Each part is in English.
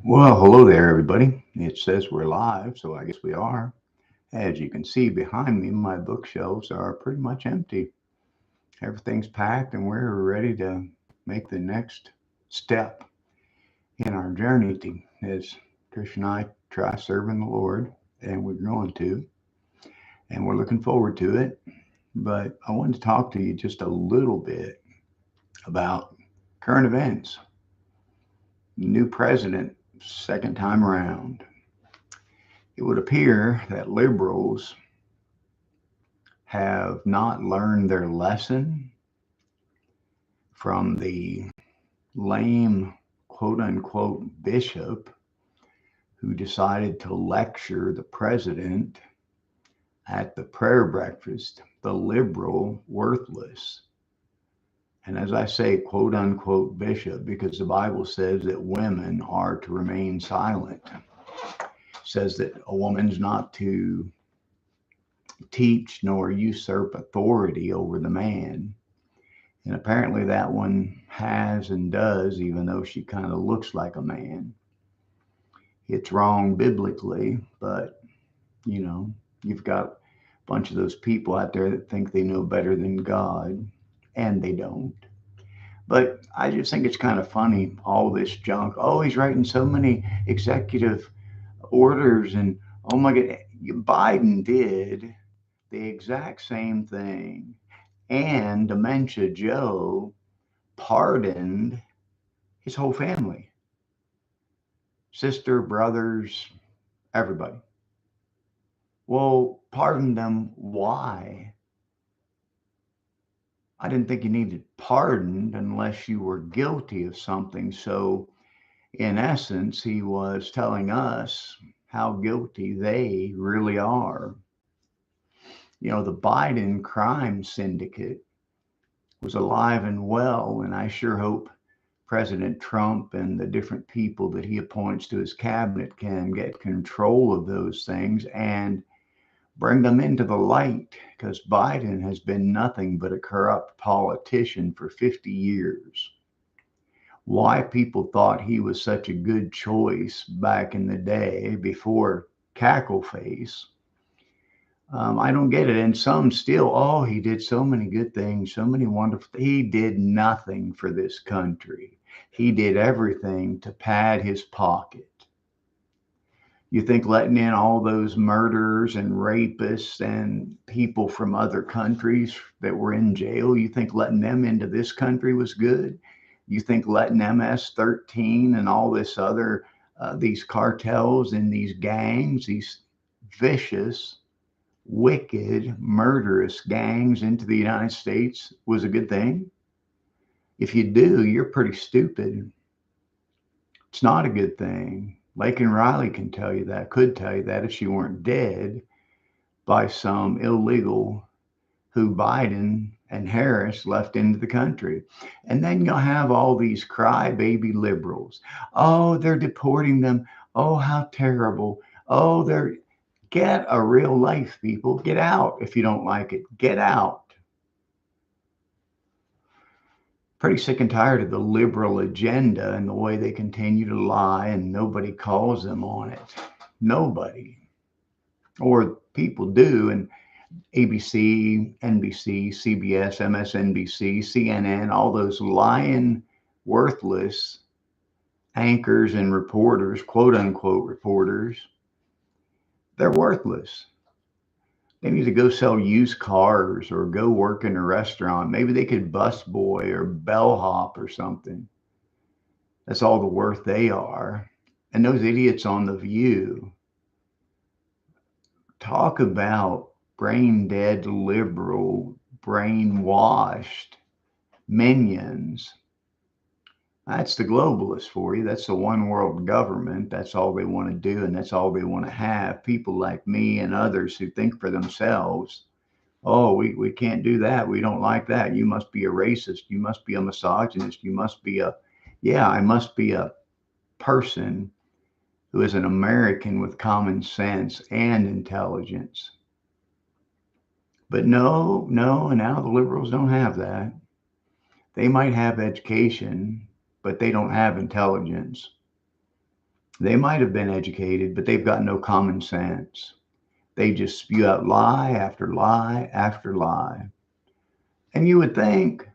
Well, hello there, everybody. It says we're live, so I guess we are. As you can see behind me, my bookshelves are pretty much empty. Everything's packed, and we're ready to make the next step in our journey as Trish and I try serving the Lord, and we're going to, and we're looking forward to it. But I wanted to talk to you just a little bit about current events. New president, second time around. It would appear that liberals have not learned their lesson from the lame quote unquote bishop who decided to lecture the president at the prayer breakfast, the liberal worthless. And as I say, quote unquote bishop, because the Bible says that women are to remain silent. It says that a woman's not to teach nor usurp authority over the man. And apparently that one has and does, even though she kind of looks like a man. It's wrong biblically, but you've got a bunch of those people out there that think they know better than God, and they don't. But I just think it's kind of funny, all this junk. Oh, he's writing so many executive orders, and oh my God, Biden did the exact same thing. And Dementia Joe pardoned his whole family, sister, brothers, everybody. Well, pardon them. Why? I didn't think you needed pardoned unless you were guilty of something. So, in essence, he was telling us how guilty they really are. The Biden crime syndicate was alive and well, and I sure hope President Trump and the different people that he appoints to his cabinet can get control of those things and bring them into the light, because Biden has been nothing but a corrupt politician for 50 years. Why people thought he was such a good choice back in the day before Cackleface, I don't get it. And some still, oh, he did so many good things, so many wonderful. He did nothing for this country. He did everything to pad his pocket. You think letting in all those murderers and rapists and people from other countries that were in jail, you think letting them into this country was good? You think letting MS-13 and all this other, these cartels and these gangs, these vicious, wicked, murderous gangs into the United States was a good thing? If you do, you're pretty stupid. It's not a good thing. Laken Riley can tell you that, could tell you that if she weren't dead by some illegal who Biden and Harris left into the country. And then you'll have all these crybaby liberals. Oh, they're deporting them. Oh, how terrible. Oh, they're get a real life, people. Get out if you don't like it. Get out. Pretty sick and tired of the liberal agenda and the way they continue to lie, and nobody calls them on it. Nobody. Or people do, and ABC, NBC, CBS, MSNBC, CNN, all those lying, worthless anchors and reporters, quote unquote reporters, they're worthless. They need to go sell used cars or go work in a restaurant. Maybe they could busboy or bellhop or something. That's all the worth they are. And those idiots on The View, talk about brain dead liberal, brainwashed minions. That's the globalists for you. That's the one world government. That's all they want to do, and that's all they want to have. People like me and others who think for themselves. Oh, we can't do that. We don't like that. You must be a racist. You must be a misogynist. You must be yeah, I must be a person who is an American with common sense and intelligence. But no, no, and now the liberals don't have that. They might have education, but they don't have intelligence. They might have been educated, but they've got no common sense. They just spew out lie after lie after lie. And you would think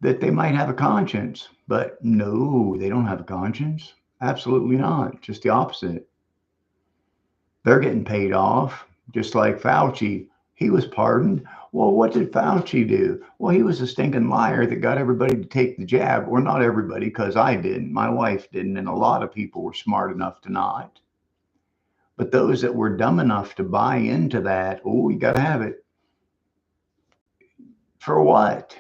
that they might have a conscience, but no, they don't have a conscience. Absolutely not. Just the opposite. They're getting paid off, just like Fauci. He was pardoned. Well, what did Fauci do? Well, he was a stinking liar that got everybody to take the jab. Or not everybody, because I didn't. My wife didn't, and a lot of people were smart enough to not. But those that were dumb enough to buy into that, oh, you got to have it. For what?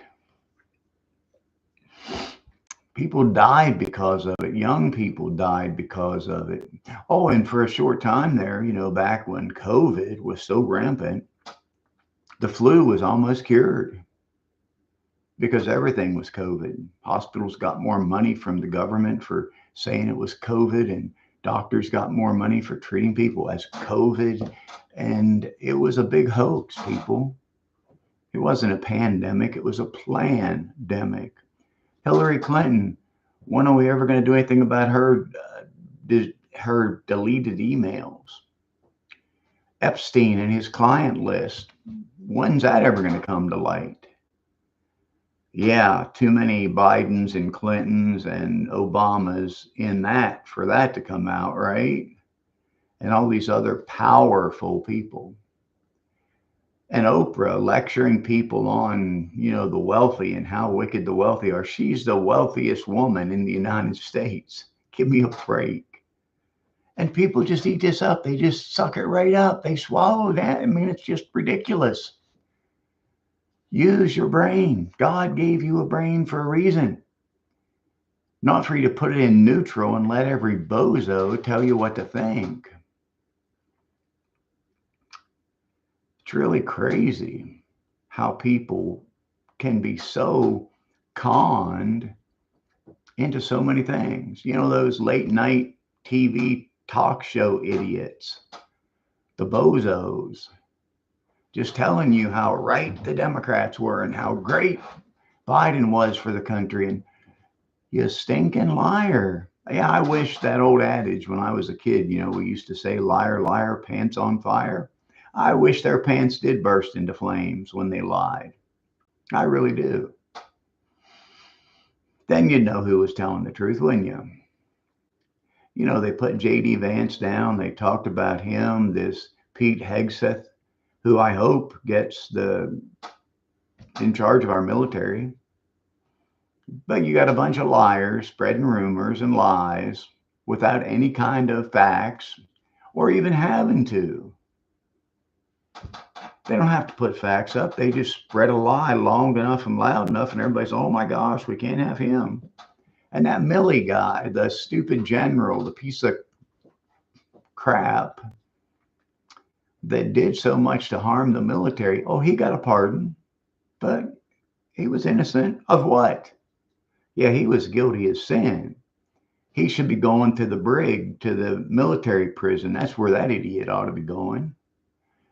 People died because of it. Young people died because of it. Oh, and for a short time there, back when COVID was so rampant, the flu was almost cured because everything was COVID. Hospitals got more money from the government for saying it was COVID, and doctors got more money for treating people as COVID. And it was a big hoax, people. It wasn't a pandemic, it was a plandemic. Hillary Clinton, when are we ever going to do anything about her deleted emails? Epstein and his client list, when's that ever going to come to light? Yeah, too many Bidens and Clintons and Obamas in that for that to come out, right? And all these other powerful people. And Oprah lecturing people on, the wealthy and how wicked the wealthy are. She's the wealthiest woman in the United States. Give me a break. And people just eat this up. They just suck it right up. They swallow that. I mean, it's just ridiculous. Use your brain. God gave you a brain for a reason. Not for you to put it in neutral and let every bozo tell you what to think. It's really crazy how people can be so conned into so many things. Those late night TV talk show idiots, the bozos, just telling you how right the Democrats were and how great Biden was for the country. And you stinking liar. Yeah, I wish that old adage when I was a kid, we used to say, liar, liar, pants on fire. I wish their pants did burst into flames when they lied. I really do. Then you'd know who was telling the truth, wouldn't you? They put J.D. Vance down. They talked about him, this Pete Hegseth, who I hope gets in charge of our military. But you got a bunch of liars spreading rumors and lies without any kind of facts or even having to. They don't have to put facts up. They just spread a lie long enough and loud enough, and everybody's, oh my gosh, we can't have him. And that Milley guy, the stupid general, the piece of crap that did so much to harm the military, oh, he got a pardon, but he was innocent of what? Yeah, he was guilty of sin. He should be going to the brig, to the military prison. That's where that idiot ought to be going.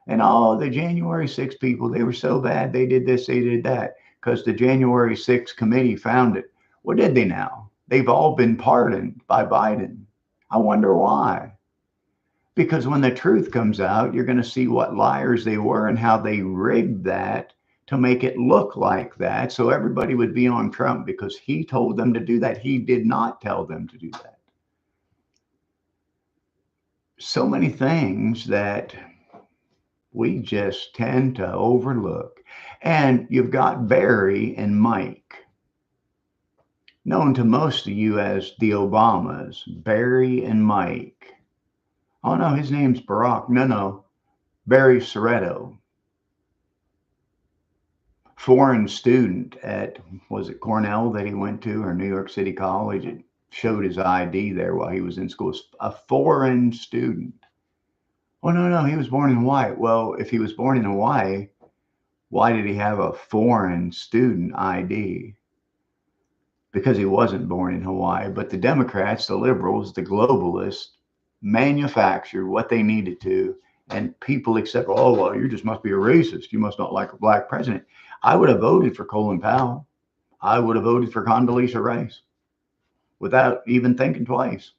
And all the January 6 people, they were so bad. They did this, they did that, because the January 6 committee found it. What did they now? They've all been pardoned by Biden. I wonder why. Because when the truth comes out, you're going to see what liars they were and how they rigged that to make it look like that. So everybody would be on Trump because he told them to do that. He did not tell them to do that. So many things that we just tend to overlook. And you've got Barry and Mike, known to most of you as the Obamas, Barry and Mike. Oh no, his name's Barack. No, Barry Soetoro. Foreign student at, was it Cornell that he went to, or New York City College? It showed his ID there while he was in school. A foreign student. Oh, no, he was born in Hawaii. Well, if he was born in Hawaii, why did he have a foreign student ID? Because he wasn't born in Hawaii. But the Democrats, the liberals, the globalists manufactured what they needed to, and people accept, oh, well, you just must be a racist. You must not like a black president. I would have voted for Colin Powell. I would have voted for Condoleezza Rice without even thinking twice.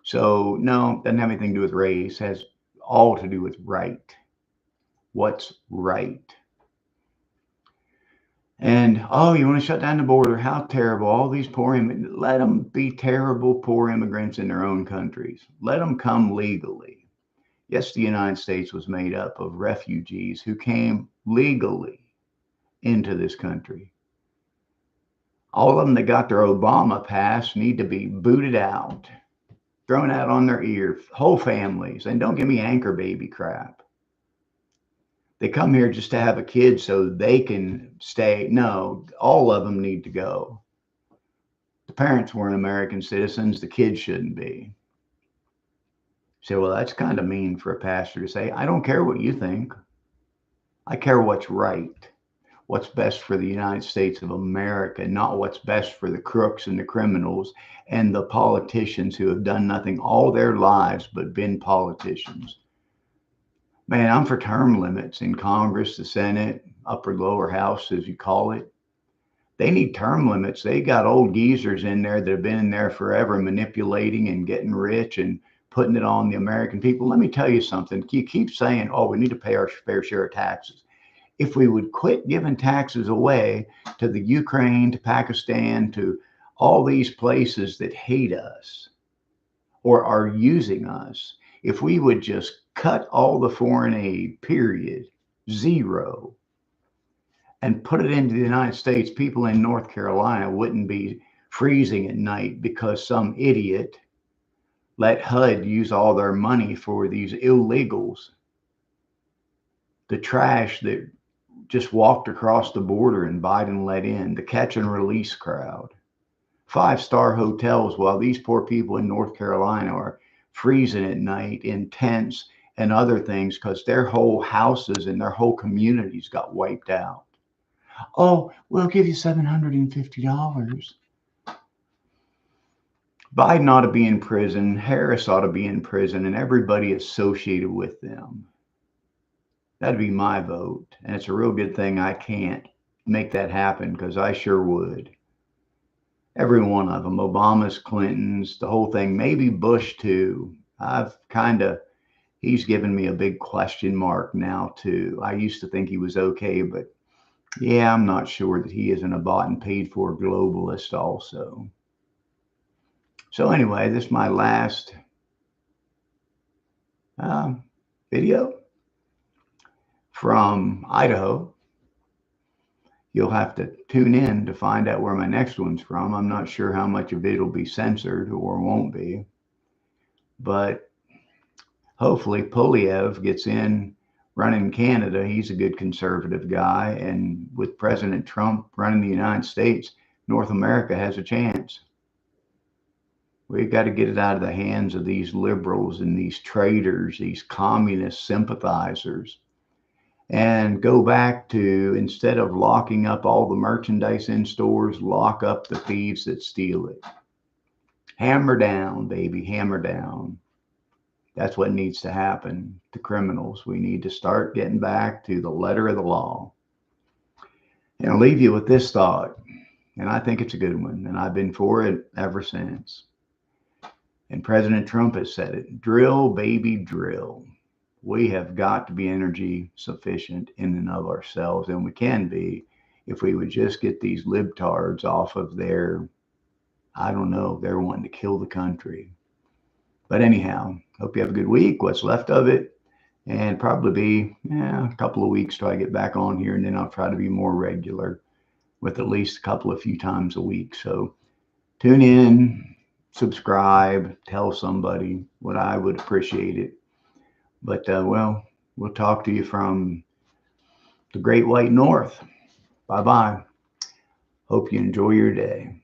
So no, doesn't have anything to do with race. Has all to do with right. What's right? And oh, you want to shut down the border? How terrible! All these poor immigrants. Let them be terrible poor immigrants in their own countries. Let them come legally. Yes, the United States was made up of refugees who came legally into this country. All of them that got their Obama pass need to be booted out, thrown out on their ear, whole families. And don't give me anchor baby crap. They come here just to have a kid so they can stay. No, all of them need to go. The parents weren't American citizens, the kids shouldn't be. Say, well, that's kind of mean for a pastor to say. I don't care what you think. I care what's right, what's best for the United States of America, not what's best for the crooks and the criminals and the politicians who have done nothing all their lives but been politicians. Man, I'm for term limits in Congress, the Senate, upper lower house, as you call it. They need term limits. They got old geezers in there that have been in there forever manipulating and getting rich and putting it on the American people. Let me tell you something. You keep saying, oh, we need to pay our fair share of taxes. If we would quit giving taxes away to the Ukraine, to Pakistan, to all these places that hate us or are using us, if we would just cut all the foreign aid, period, zero, and put it into the United States, people in North Carolina wouldn't be freezing at night because some idiot let HUD use all their money for these illegals, the trash that just walked across the border and Biden let in, the catch and release crowd. 5-star hotels while these poor people in North Carolina are freezing at night in tents and other things because their whole houses and their whole communities got wiped out. Oh, we'll give you $750. Biden ought to be in prison. Harris ought to be in prison, and everybody associated with them. That'd be my vote. And it's a real good thing I can't make that happen because I sure would. Every one of them, Obama's, Clinton's, the whole thing, maybe Bush too. He's given me a big question mark now too. I used to think he was okay, but yeah, I'm not sure that he isn't a bought and paid for globalist also. So anyway, this is my last video from Idaho. You'll have to tune in to find out where my next one's from. I'm not sure how much of it will be censored or won't be. But hopefully Poilievre gets in running Canada. He's a good conservative guy. And with President Trump running the United States, North America has a chance. We've got to get it out of the hands of these liberals and these traitors, these communist sympathizers, and go back to, instead of locking up all the merchandise in stores, lock up the thieves that steal it. Hammer down, baby, hammer down. That's what needs to happen to criminals. We need to start getting back to the letter of the law. And I'll leave you with this thought, and I think it's a good one, and I've been for it ever since. And President Trump has said it, drill, baby, drill. We have got to be energy sufficient in and of ourselves, and we can be if we would just get these libtards off of their, I don't know, they're wanting to kill the country. But anyhow, hope you have a good week, what's left of it, and probably be a couple of weeks till I get back on here, and then I'll try to be more regular with at least a few times a week. So tune in, subscribe, tell somebody. What I would appreciate it. But well, we'll talk to you from the Great White North. Bye-bye. Hope you enjoy your day.